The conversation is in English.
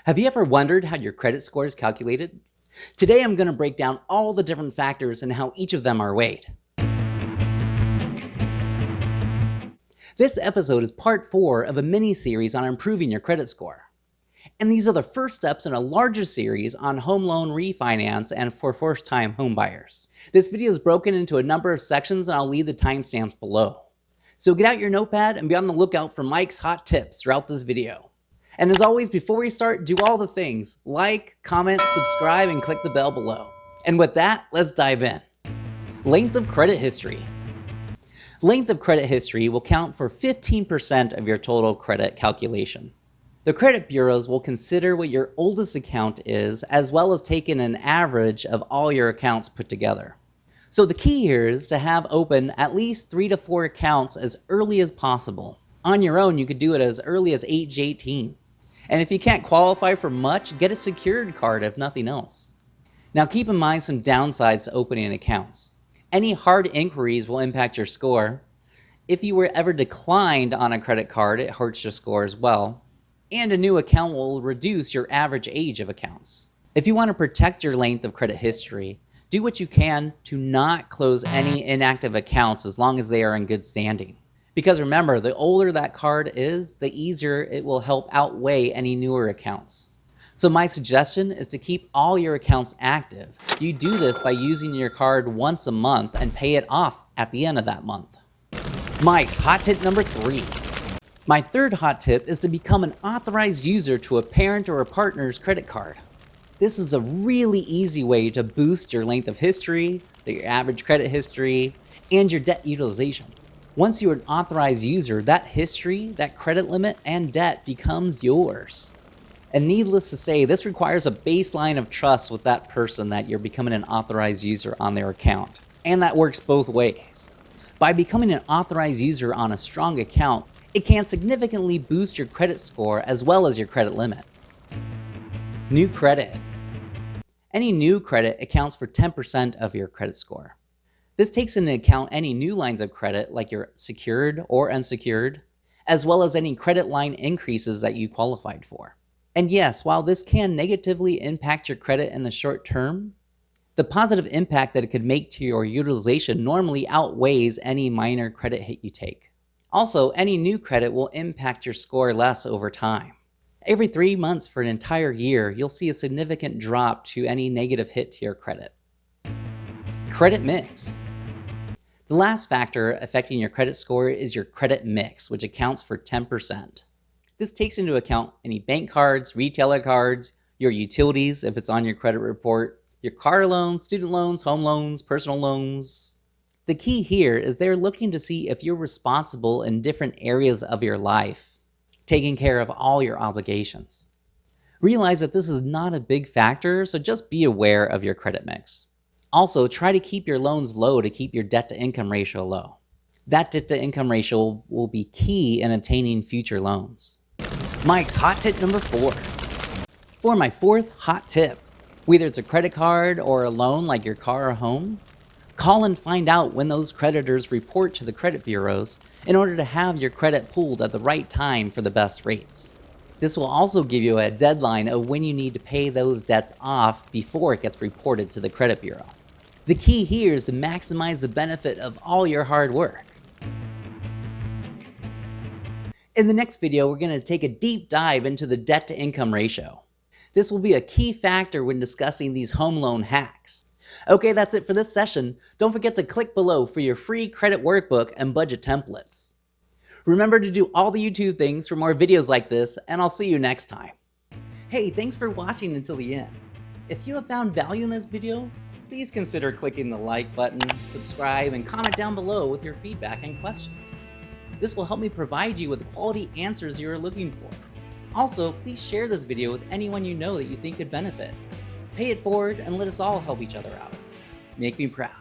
Have you ever wondered how your credit score is calculated? Today I'm going to break down all the different factors and how each of them are weighed. This episode is part 4 of a mini-series on improving your credit score. And these are the first steps in a larger series on home loan refinance and for first-time homebuyers. This video is broken into a number of sections and I'll leave the timestamps below. So get out your notepad and be on the lookout for Mike's hot tips throughout this video. And as always, before we start, do all the things. Like, comment, subscribe, and click the bell below. And with that, let's dive in. Length of credit history. Length of credit history will count for 15% of your total credit calculation. The credit bureaus will consider what your oldest account is, as well as take in an average of all your accounts put together. So the key here is to have open at least 3 to 4 accounts as early as possible. On your own, you could do it as early as age 18. And if you can't qualify for much, get a secured card if nothing else. Now keep in mind some downsides to opening accounts. Any hard inquiries will impact your score. If you were ever declined on a credit card, it hurts your score as well. And a new account will reduce your average age of accounts. If you want to protect your length of credit history, do what you can to not close any inactive accounts as long as they are in good standing. Because remember, the older that card is, the easier it will help outweigh any newer accounts. So my suggestion is to keep all your accounts active. You do this by using your card once a month and pay it off at the end of that month. Mike's hot tip number 3. My third hot tip is to become an authorized user to a parent or a partner's credit card. This is a really easy way to boost your length of history, your average credit history, and your debt utilization. Once you're an authorized user, that history, that credit limit, and debt becomes yours. And needless to say, this requires a baseline of trust with that person that you're becoming an authorized user on their account. And that works both ways. By becoming an authorized user on a strong account, it can significantly boost your credit score as well as your credit limit. New credit. Any new credit accounts for 10% of your credit score. This takes into account any new lines of credit like your secured or unsecured, as well as any credit line increases that you qualified for. And yes, while this can negatively impact your credit in the short term, the positive impact that it could make to your utilization normally outweighs any minor credit hit you take. Also, any new credit will impact your score less over time. Every 3 months for an entire year, you'll see a significant drop to any negative hit to your credit. Credit mix. The last factor affecting your credit score is your credit mix, which accounts for 10%. This takes into account any bank cards, retailer cards, your utilities if it's on your credit report, your car loans, student loans, home loans, personal loans. The key here is they're looking to see if you're responsible in different areas of your life, taking care of all your obligations. Realize that this is not a big factor, so just be aware of your credit mix. Also, try to keep your loans low to keep your debt-to-income ratio low. That debt-to-income ratio will be key in obtaining future loans. Mike's hot tip number 4. For my fourth hot tip, whether it's a credit card or a loan like your car or home, call and find out when those creditors report to the credit bureaus in order to have your credit pulled at the right time for the best rates. This will also give you a deadline of when you need to pay those debts off before it gets reported to the credit bureau. The key here is to maximize the benefit of all your hard work. In the next video, we're going to take a deep dive into the debt-to-income ratio. This will be a key factor when discussing these home loan hacks. Okay, that's it for this session. Don't forget to click below for your free credit workbook and budget templates. Remember to do all the YouTube things for more videos like this, and I'll see you next time. Hey, thanks for watching until the end. If you have found value in this video, please consider clicking the like button, subscribe, and comment down below with your feedback and questions. This will help me provide you with the quality answers you are looking for. Also, please share this video with anyone you know that you think could benefit. Pay it forward and let us all help each other out. Make me proud.